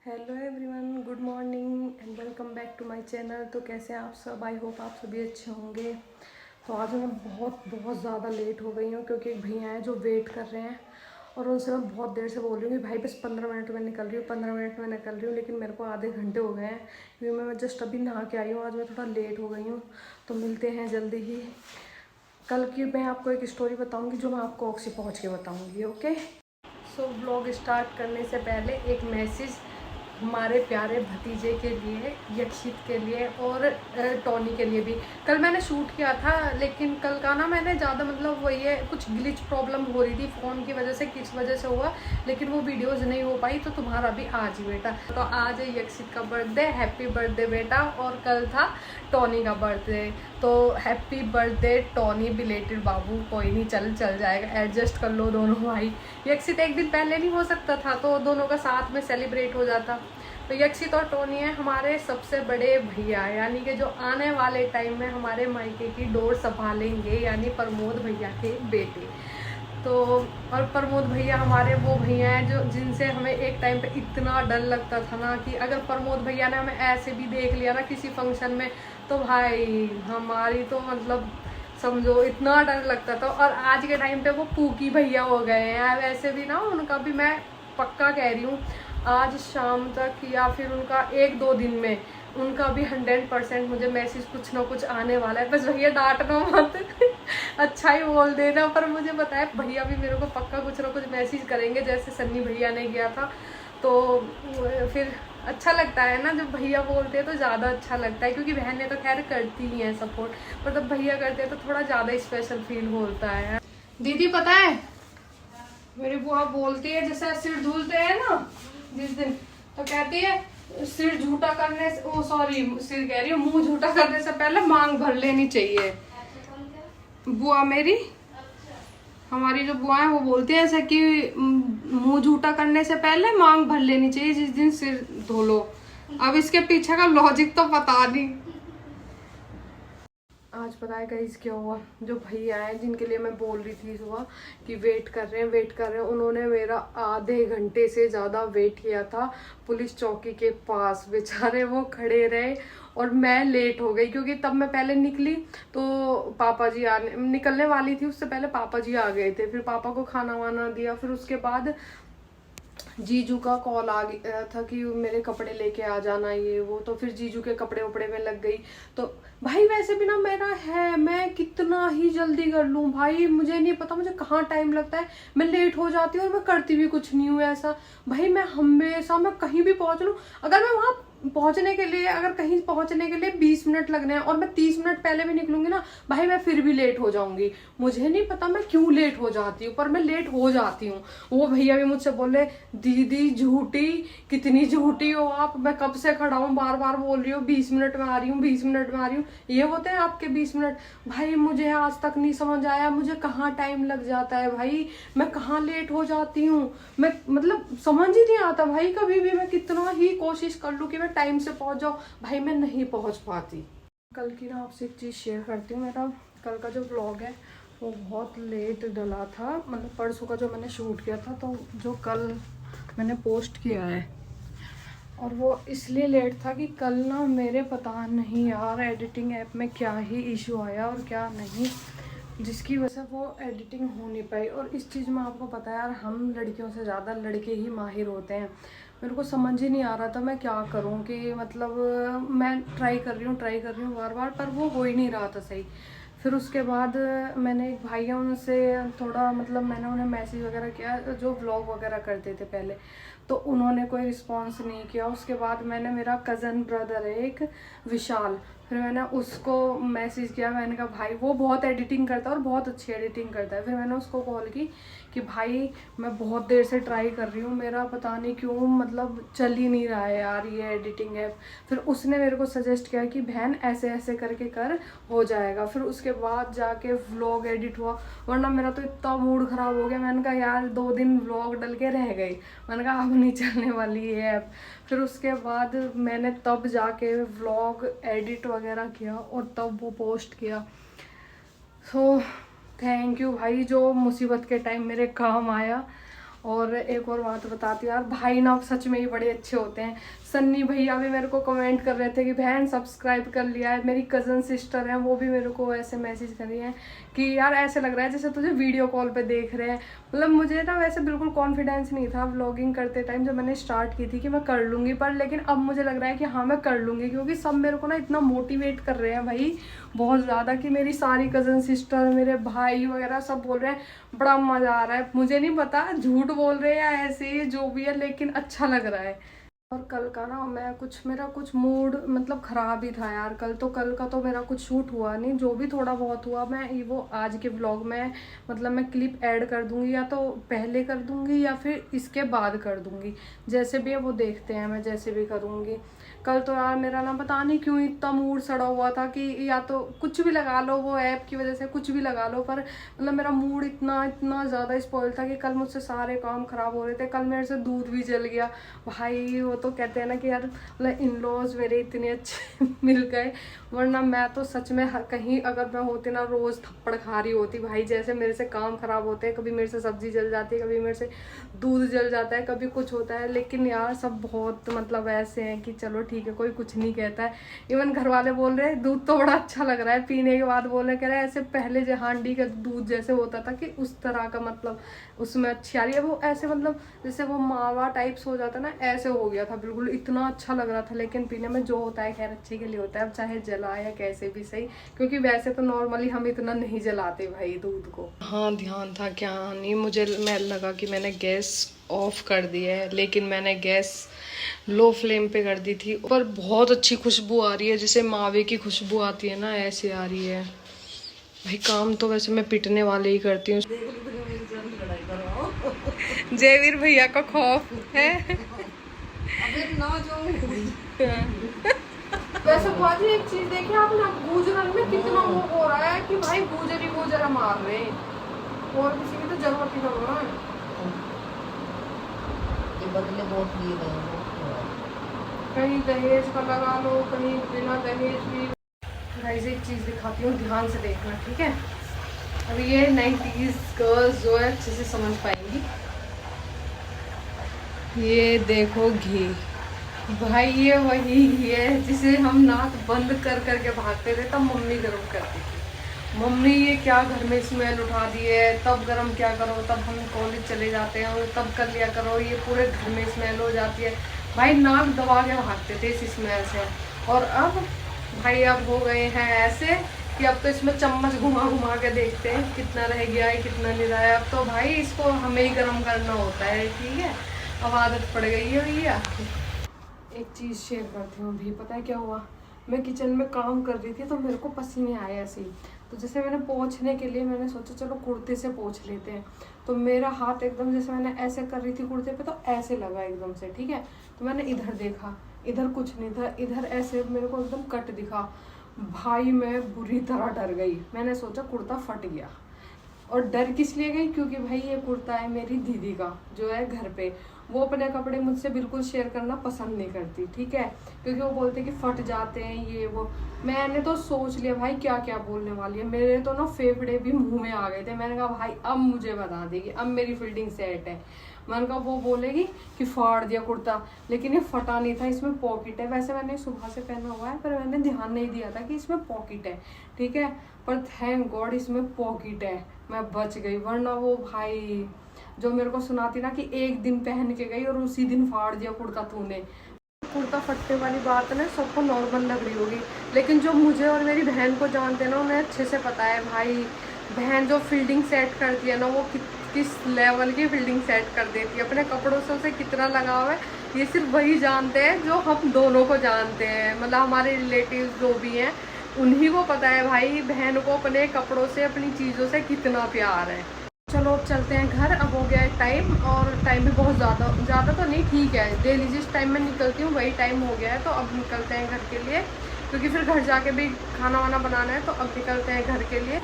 Hello everyone, good morning and welcome back to my channel. तो कैसे हैं आप सब? आई होप आप सभी अच्छे होंगे। तो आज मैं बहुत ज़्यादा लेट हो गई हूँ क्योंकि एक भैया हैं जो वेट कर रहे हैं और उनसे मैं बहुत देर से बोल रही हूँ कि भाई बस 15 मिनट में निकल रही हूँ, 15 मिनट में निकल रही हूँ, लेकिन मेरे को आधे घंटे हो गए हैं क्योंकि मैं जस्ट अभी नहा के आई हूँ। आज मैं थोड़ा लेट हो गई हूँ। तो मिलते हैं जल्दी ही। कल की मैं आपको एक स्टोरी बताऊँगी जो मैं आपको ऑक्सी पहुँच के बताऊँगी। ओके, सो व्लॉग स्टार्ट करने से पहले एक मैसेज हमारे प्यारे भतीजे के लिए, यक्षित के लिए और टॉनी के लिए भी। कल मैंने शूट किया था लेकिन कल का ना मैंने ज़्यादा मतलब वही है, कुछ ग्लिच प्रॉब्लम हो रही थी फ़ोन की वजह से, किस वजह से हुआ लेकिन वो वीडियोज़ नहीं हो पाई। तो तुम्हारा भी आज ही बेटा, तो आज है यक्षित का बर्थडे। हैप्पी बर्थडे बेटा। और कल था टॉनी का बर्थडे। तो हैप्पी बर्थडे टॉनी बिलेटेड बाबू। कोई नहीं, चल जाएगा, एडजस्ट कर लो दोनों भाई। यक्षित एक दिन पहले नहीं हो सकता था तो दोनों का साथ में सेलिब्रेट हो जाता। तो यक्षित और टोनी है हमारे सबसे बड़े भैया, यानी कि जो आने वाले टाइम में हमारे मायके की डोर संभालेंगे, यानी प्रमोद भैया के बेटे। तो और प्रमोद भैया हमारे वो भैया हैं जो जिनसे हमें एक टाइम पे इतना डर लगता था ना कि अगर प्रमोद भैया ने हमें ऐसे भी देख लिया ना किसी फंक्शन में तो भाई हमारी तो मतलब समझो इतना डर लगता था। और आज के टाइम पे वो पूकी भैया हो गए हैं। वैसे भी ना उनका भी मैं पक्का कह रही हूँ आज शाम तक या फिर उनका 1-2 दिन में उनका भी 100% मुझे मैसेज कुछ ना कुछ आने वाला है। बस भैया डांटना मत अच्छा ही बोल देना। पर मुझे पता है भैया भी मेरे को पक्का कुछ ना कुछ मैसेज करेंगे, जैसे सन्नी भैया ने किया था। तो फिर अच्छा लगता है ना जब भैया बोलते हैं तो ज़्यादा अच्छा लगता है, क्योंकि बहनें तो खैर करती ही हैं सपोर्ट, पर जब भैया करते हैं तो थोड़ा ज़्यादा स्पेशल फील होता है। दीदी पता है मेरी बुआ बोलती है जैसे सिर धुलते हैं ना जिस दिन, तो कहती है सिर झूठा करने से, ओ सॉरी सिर कह रही हूँ, मुंह झूठा करने से पहले मांग भर लेनी चाहिए। बुआ मेरी, हमारी जो बुआ है वो बोलती है ऐसा कि मुंह झूठा करने से पहले मांग भर लेनी चाहिए जिस दिन सिर धो लो। अब इसके पीछे का लॉजिक तो पता नहीं। आज पता है गाइस क्या हुआ? जो भैया हैं जिनके लिए मैं बोल रही थी सुबह कि वेट कर रहे हैं, उन्होंने मेरा आधे घंटे से ज़्यादा वेट किया था पुलिस चौकी के पास। बेचारे वो खड़े रहे और मैं लेट हो गई क्योंकि तब मैं पहले निकली तो पापा जी आने निकलने वाली थी, उससे पहले पापा जी आ गए थे। फिर पापा को खाना वाना दिया, फिर उसके बाद जीजू का कॉल आ गया था कि मेरे कपड़े लेके आ जाना ये वो। तो फिर जीजू के कपड़े उपड़े में लग गई। तो भाई वैसे भी ना मेरा है, मैं कितना ही जल्दी कर लूं भाई, मुझे नहीं पता मुझे कहाँ टाइम लगता है। मैं लेट हो जाती हूँ और मैं करती भी कुछ नहीं हूँ ऐसा। भाई मैं हमेशा, मैं कहीं भी पहुंच लूँ, अगर मैं वहां पहुंचने के लिए, अगर कहीं पहुंचने के लिए 20 मिनट लगने हैं और मैं 30 मिनट पहले भी निकलूंगी ना भाई, मैं फिर भी लेट हो जाऊंगी। मुझे नहीं पता मैं क्यों लेट हो जाती हूँ, पर मैं लेट हो जाती हूँ। वो भैया भी मुझसे बोले दीदी झूठी, कितनी झूठी हो आप, मैं कब से खड़ा हूँ, बार बार बोल रही हूँ 20 मिनट में आ रही हूँ, 20 मिनट में आ रही हूँ, ये होते हैं आपके 20 मिनट? भाई मुझे आज तक नहीं समझ आया मुझे कहाँ टाइम लग जाता है भाई, मैं कहाँ लेट हो जाती हूँ। मैं मतलब समझ ही नहीं आता भाई, कभी भी मैं कितना ही कोशिश कर लूँ कि मैं टाइम से पहुंच जाऊँ, भाई मैं नहीं पहुंच पाती। कल की ना आपसे एक चीज़ शेयर करती हूँ। मेरा कल का जो व्लॉग है वो बहुत लेट डला था, मतलब परसों का जो मैंने शूट किया था तो जो कल मैंने पोस्ट किया है, और वो इसलिए लेट था कि कल ना मेरे पता नहीं यार एडिटिंग ऐप में क्या ही इशू आया और क्या नहीं, जिसकी वजह से वो एडिटिंग हो नहीं पाई। और इस चीज़ में आपको पता है यार, हम लड़कियों से ज़्यादा लड़के ही माहिर होते हैं। मेरे को समझ ही नहीं आ रहा था मैं क्या करूं, कि मतलब मैं ट्राई कर रही हूँ बार बार, पर वो हो ही नहीं रहा था सही। फिर उसके बाद मैंने एक भाई है उनसे थोड़ा मतलब मैंने उन्हें मैसेज वगैरह किया जो व्लॉग वगैरह करते थे पहले, तो उन्होंने कोई रिस्पॉन्स नहीं किया। उसके बाद मैंने, मेरा कज़न ब्रदर है एक विशाल, फिर मैंने उसको मैसेज किया। मैंने कहा भाई, वो बहुत एडिटिंग करता है और बहुत अच्छी एडिटिंग करता है। फिर मैंने उसको कॉल की कि भाई मैं बहुत देर से ट्राई कर रही हूँ, मेरा पता नहीं क्यों मतलब चल ही नहीं रहा है यार ये एडिटिंग ऐप। फिर उसने मेरे को सजेस्ट किया कि बहन ऐसे ऐसे करके कर, हो जाएगा। फिर उसके बाद जाके व्लॉग एडिट हुआ, वरना मेरा तो इतना मूड ख़राब हो गया। मैंने कहा यार 2 दिन व्लॉग डल के रह गई, मैंने कहा अब नहीं चलने वाली ये ऐप। फिर उसके बाद मैंने तब जाके व्लॉग एडिट वगैरह किया और तब वो पोस्ट किया। सो थैंक यू भाई, जो मुसीबत के टाइम मेरे काम आया। और एक और बात बताती हूँ यार, भाई ना सच में ही बड़े अच्छे होते हैं। सन्नी भैया भी मेरे को कमेंट कर रहे थे कि बहन सब्सक्राइब कर लिया है। मेरी कज़न सिस्टर है, वो भी मेरे को ऐसे मैसेज कर रही है कि यार ऐसे लग रहा है जैसे तुझे वीडियो कॉल पे देख रहे हैं। मतलब मुझे ना वैसे बिल्कुल कॉन्फिडेंस नहीं था व्लॉगिंग करते टाइम जब मैंने स्टार्ट की थी कि मैं कर लूँगी, पर लेकिन अब मुझे लग रहा है कि हाँ मैं कर लूँगी, क्योंकि सब मेरे को ना इतना मोटिवेट कर रहे हैं भाई बहुत ज़्यादा, कि मेरी सारी कज़न सिस्टर, मेरे भाई वगैरह सब बोल रहे हैं बड़ा मज़ा आ रहा है। मुझे नहीं पता झूठ बोल रहे हैं या ऐसे ही जो भी है, लेकिन अच्छा लग रहा है। और कल का ना मेरा कुछ मूड मतलब ख़राब ही था यार। कल का तो मेरा कुछ शूट हुआ नहीं, जो भी थोड़ा बहुत हुआ मैं वो आज के व्लॉग में मतलब मैं क्लिप ऐड कर दूंगी, या तो पहले कर दूंगी या फिर इसके बाद कर दूंगी, जैसे भी है वो देखते हैं, मैं जैसे भी करूंगी। कल तो यार मेरा ना पता नहीं क्यों इतना मूड सड़ा हुआ था कि या तो कुछ भी लगा लो, वो ऐप की वजह से कुछ भी लगा लो, पर मतलब मेरा मूड इतना इतना ज़्यादा स्पॉइल था कि कल मुझसे सारे काम ख़राब हो रहे थे। कल मेरे से दूध भी जल गया भाई। वो तो कहते हैं ना कि यार मतलब इन लॉज मेरे इतने अच्छे मिल गए, वरना मैं तो सच में कहीं अगर मैं होती ना रोज़ थप्पड़ खा रही होती भाई। जैसे मेरे से काम ख़राब होते हैं, कभी मेरे से सब्जी जल जाती है, कभी मेरे से दूध जल जाता है, कभी कुछ होता है, लेकिन यार सब बहुत मतलब ऐसे हैं कि चलो ठीक है कोई कुछ नहीं कहता है। इवन घर वाले बोल रहे हैं दूध तो बड़ा अच्छा लग रहा है पीने के बाद, बोल रहे कह रहे हैं ऐसे पहले जो हांडी का दूध जैसे होता था कि उस तरह का मतलब उसमें अच्छी आ रही है। वो ऐसे मतलब जैसे वो मावा टाइप्स हो जाता ना, ऐसे हो गया था बिल्कुल, इतना अच्छा लग रहा था। लेकिन पीने में जो होता है खैर अच्छे के लिए होता है, अब चाहे जला या कैसे भी सही, क्योंकि वैसे तो नॉर्मली हम इतना नहीं जलाते भाई दूध को। हाँ ध्यान था क्या नहीं, मुझे मैं लगा कि मैंने गैस ऑफ कर दी है, लेकिन मैंने गैस लो फ्लेम पे कर दी थी। पर बहुत अच्छी खुशबू आ रही है, जैसे मावे की खुशबू आती है ना, ऐसे आ रही है भाई। काम तो वैसे मैं पिटने वाले ही करती हूँ। जयवीर भैया का खौफ है। वैसे बहुत ही एक चीज देखी आपने, गुजरन में कितना वो हो रहा है कि भाई गुजर ही गुजर मार रहे हैं, और किसी की तो जरूरत ही नहीं है। बदले बहुत लिए गए, कहीं दहेज का लगा लो, कहीं बिना दहेज भी। गाइस एक चीज दिखाती हूँ, ध्यान से देखना ठीक है। अब ये 90s गर्ल्स जो है अच्छे से समझ पाएंगी। ये देखो घी भाई, ये वही घी है जिसे हम नाक बंद कर करके भागते थे, तब मम्मी गर्म करती थी। मम्मी ये क्या घर में स्मेल उठा दी है, तब गर्म क्या करो, तब हम कॉलेज चले जाते हैं और तब कर लिया करो, ये पूरे घर में स्मेल हो जाती है भाई। नाक दबा के भागते थे इस स्मेल से। और अब भाई अब हो गए हैं ऐसे कि अब तो इसमें चम्मच घुमा घुमा के देखते हैं कितना रह गया है कितना नहीं रहा है। अब तो भाई इसको हमें ही गर्म करना होता है, ठीक है अब आदत पड़ गई है भैया। एक चीज़ शेयर करती हूँ अभी, पता है क्या हुआ, मैं किचन में काम कर रही थी तो मेरे को पसीने आए ऐसे ही, तो जैसे मैंने पोंछने के लिए मैंने सोचा चलो कुर्ते से पोंछ लेते हैं, तो मेरा हाथ एकदम जैसे मैंने ऐसे कर रही थी कुर्ते पे तो ऐसे लगा एकदम से, ठीक है। तो मैंने इधर देखा, इधर कुछ नहीं था, इधर ऐसे मेरे को एकदम कट दिखा भाई। मैं बुरी तरह डर गई, मैंने सोचा कुर्ता फट गया। और डर किस लिए गई, क्योंकि भाई ये कुर्ता है मेरी दीदी का जो है घर पे, वो अपने कपड़े मुझसे बिल्कुल शेयर करना पसंद नहीं करती, ठीक है, क्योंकि वो बोलते कि फट जाते हैं ये वो। मैंने तो सोच लिया भाई क्या क्या बोलने वाली है, मेरे तो ना फेफड़े भी मुंह में आ गए थे। मैंने कहा भाई अब मुझे बता देगी, अब मेरी फील्डिंग सेट है। मैंने कहा वो बोलेगी कि फाड़ दिया कुर्ता, लेकिन ये फटा नहीं था, इसमें पॉकेट है। वैसे मैंने सुबह से पहना हुआ है पर मैंने ध्यान नहीं दिया था कि इसमें पॉकेट है, ठीक है, पर थैंक गॉड इसमें पॉकेट है, मैं बच गई। वरना वो भाई जो मेरे को सुनाती ना कि एक दिन पहन के गई और उसी दिन फाड़ दिया कुर्ता तूने। कुर्ता फटने वाली बात ना सबको नॉर्मल लग रही होगी, लेकिन जो मुझे और मेरी बहन को जानते हैं ना उन्हें अच्छे से पता है भाई। बहन जो फील्डिंग सेट करती है ना, वो किस लेवल की फील्डिंग सेट कर देती है, अपने कपड़ों से उसे कितना लगाव है ये सिर्फ वही जानते हैं जो हम दोनों को जानते हैं, मतलब हमारे रिलेटिव जो भी हैं उन्हीं को पता है भाई बहन को अपने कपड़ों से अपनी चीज़ों से कितना प्यार है। चलो अब चलते हैं घर, अब हो गया है टाइम, और टाइम भी बहुत ज़्यादा तो नहीं, ठीक है डेली जिस टाइम में निकलती हूँ वही टाइम हो गया है। तो अब निकलते हैं घर के लिए, क्योंकि फिर घर जाके भी खाना वाना बनाना है, तो अब निकलते हैं घर के लिए।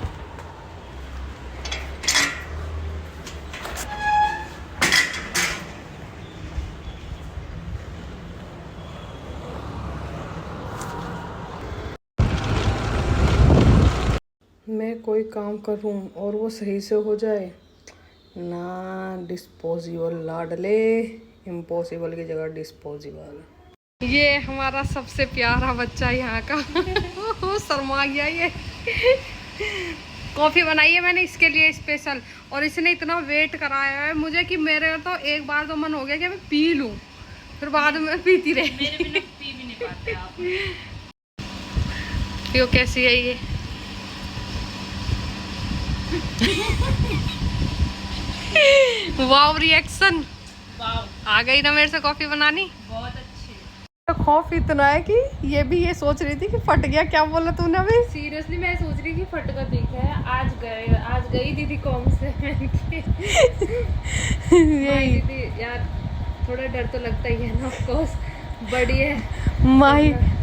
मैं कोई काम करूं और वो सही से हो जाए, ना डिस्पोजेबल लाडले, इम्पॉसिबल की जगह डिस्पोजेबल। ये हमारा सबसे प्यारा बच्चा यहाँ का शर्मा गया ये। कॉफ़ी बनाई है मैंने इसके लिए स्पेशल, और इसने इतना वेट कराया है मुझे कि मेरे तो एक बार तो मन हो गया कि मैं पी लूँ, फिर बाद में पीती रही। मेरे बिना पी भी नहीं पाते आप। पियो, कैसी है ये? वाव रिएक्शन, आ गई ना मेरे से कॉफ़ी बनानी, बहुत अच्छी। तो खौफ इतना है कि ये भी ये सोच रही थी कि फट गया। क्या बोला तूने अभी? सीरियसली मैं सोच रही थी फट कर दिखा है। आज गई दीदी कॉम से यही दीदी यार, थोड़ा डर तो लगता ही है ना, ऑफ कोर्स। बड़ी है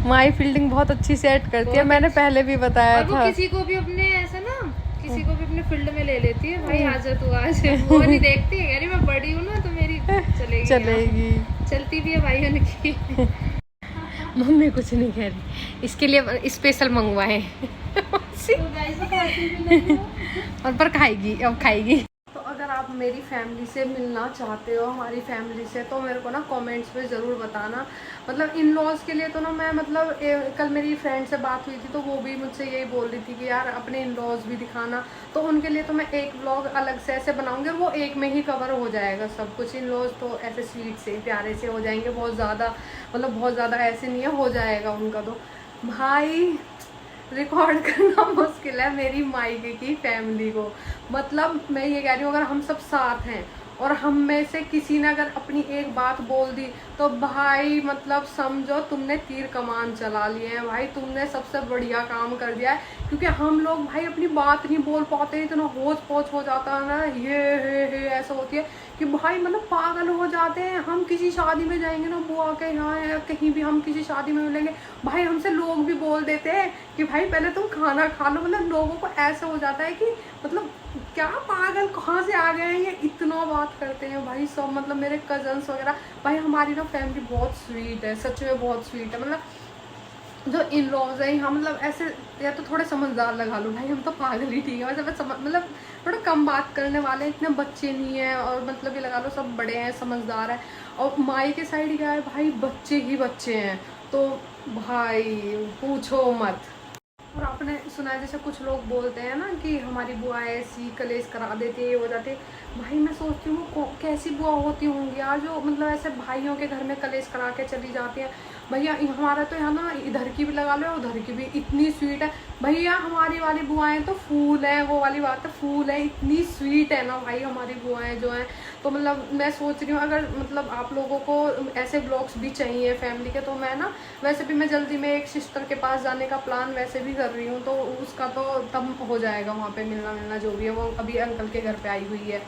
माई फील्डिंग बहुत अच्छी सेट करती है, मैंने पहले भी बताया और वो था। किसी को भी अपने ऐसा ना, किसी को भी अपने फील्ड में ले लेती है। भाई आज तू आज वो नहीं देखती है, यानी मैं बड़ी हूँ ना तो मेरी चलेगी। चलती भी है भाई उनकी। मम्मी कुछ नहीं कह रही, इसके लिए स्पेशल मंगवाए और पर खाएगी, अब खाएगी। तो अगर आप मेरी फैमिली से मिलना चाहते हो, हमारी फैमिली से, तो मेरे को ना कमेंट्स में ज़रूर बताना। मतलब इन लॉज के लिए तो ना मैं मतलब कल मेरी फ्रेंड से बात हुई थी तो वो भी मुझसे यही बोल रही थी कि यार अपने इन लॉज भी दिखाना। तो उनके लिए तो मैं एक व्लॉग अलग से ऐसे बनाऊंगी और वो एक में ही कवर हो जाएगा सब कुछ। इन लॉज तो ऐसे स्वीट से प्यारे से हो जाएंगे, बहुत ज़्यादा मतलब बहुत ज़्यादा ऐसे नहीं है, हो जाएगा उनका। तो भाई रिकॉर्ड करना मुश्किल है मेरी मायके की फैमिली को। मतलब मैं ये कह रही हूँ, अगर हम सब साथ हैं और हम में से किसी ने अगर अपनी एक बात बोल दी तो भाई मतलब समझो तुमने तीर कमान चला लिए हैं भाई, तुमने सबसे बढ़िया काम कर दिया है। क्योंकि हम लोग भाई अपनी बात नहीं बोल पाते, इतना होच पोच हो जाता है ना, ये ऐसा होती है कि भाई मतलब पागल हो जाते हैं। हम किसी शादी में जाएंगे ना, बुआ के यहाँ या कहीं भी हम किसी शादी में मिलेंगे, भाई हमसे लोग भी बोल देते हैं कि भाई पहले तुम खाना खा लो। मतलब लोगों को ऐसा हो जाता है कि मतलब क्या पागल कहाँ से आ गए हैं, ये इतना बात करते हैं भाई सब। मतलब मेरे कजन्स वगैरह, भाई हमारी ना फैमिली बहुत स्वीट है, सच में बहुत स्वीट है। मतलब जो इन लॉज है यहाँ, मतलब ऐसे या तो थोड़े समझदार लगा लो भाई, हम तो पागल ही ठीक है वैसे, बस मतलब थोड़ा कम बात करने वाले, इतने बच्चे नहीं है। और मतलब ये लगा लो सब बड़े हैं, समझदार है। और माई के साइड क्या है भाई, बच्चे ही बच्चे हैं, तो भाई पूछो मत। और आपने सुना है जैसे कुछ लोग बोलते हैं ना कि हमारी बुआ ऐसी कलेश करा देती है, हो जाती। भाई मैं सोचती हूँ वो कैसी बुआ होती होंगी यार, जो मतलब ऐसे भाइयों के घर में कलेश करा के चली जाती है। भैया हमारा तो यहाँ ना इधर की भी लगा लो, उधर की भी इतनी स्वीट है भैया। हमारी वाली बुआएं तो फूल है, वो वाली बात है, फूल है, इतनी स्वीट है ना भाई हमारी बुआएं जो हैं। तो मतलब मैं सोच रही हूँ अगर मतलब आप लोगों को ऐसे ब्लॉग्स भी चाहिए फैमिली के, तो मैं ना वैसे भी मैं जल्दी में एक सिस्टर के पास जाने का प्लान वैसे भी कर रही हूँ, तो उसका तो तब हो जाएगा वहाँ पे मिलना जो भी है। वो अभी अंकल के घर पे आई हुई है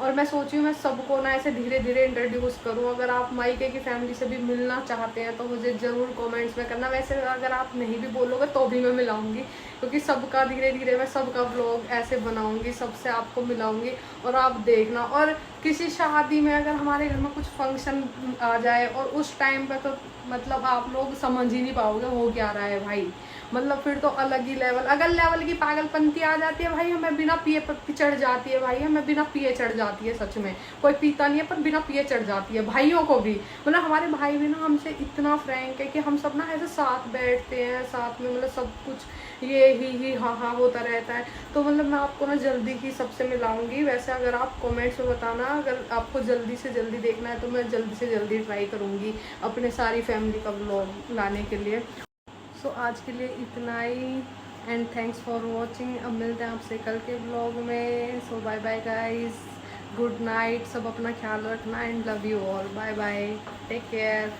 और मैं सोच रही हूँ मैं सबको ना ऐसे धीरे धीरे इंट्रोड्यूस करूँ। अगर आप मायके की फैमिली से भी मिलना चाहते हैं तो मुझे ज़रूर कमेंट्स में करना। वैसे अगर आप नहीं भी बोलोगे तो भी मैं मिलाऊंगी, क्योंकि सबका धीरे धीरे मैं सबका ब्लॉग ऐसे बनाऊंगी, सबसे आपको मिलाऊंगी और आप देखना। और किसी शादी में अगर हमारे घर में कुछ फंक्शन आ जाए और उस टाइम पे तो मतलब आप लोग समझ ही नहीं पाओगे हो क्या रहा है भाई। मतलब फिर तो अलग ही लेवल की पागलपंती आ जाती है भाई। हमें बिना पिए चढ़ जाती है भाई, हमें बिना पिए चढ़ जाती है। सच में कोई पीता नहीं है पर बिना पिए चढ़ जाती है भाइयों को भी। मतलब हमारे भाई भी ना हमसे इतना फ्रैंक है कि हम सब ना ऐसे साथ बैठते हैं, साथ में मतलब सब कुछ ये ही हाँ होता रहता है। तो मतलब मैं आपको ना जल्दी ही सबसे मिलाऊंगी। वैसे अगर आप कमेंट्स में बताना, अगर आपको जल्दी से जल्दी देखना है तो मैं जल्दी से जल्दी ट्राई करूँगी अपने सारी फैमिली का व्लॉग लाने के लिए। सो आज के लिए इतना ही एंड थैंक्स फॉर वॉचिंग। अब मिलते हैं आपसे कल के व्लॉग में। So bye bye guys, good night, सब अपना ख्याल रखना and love you all, bye bye, take care.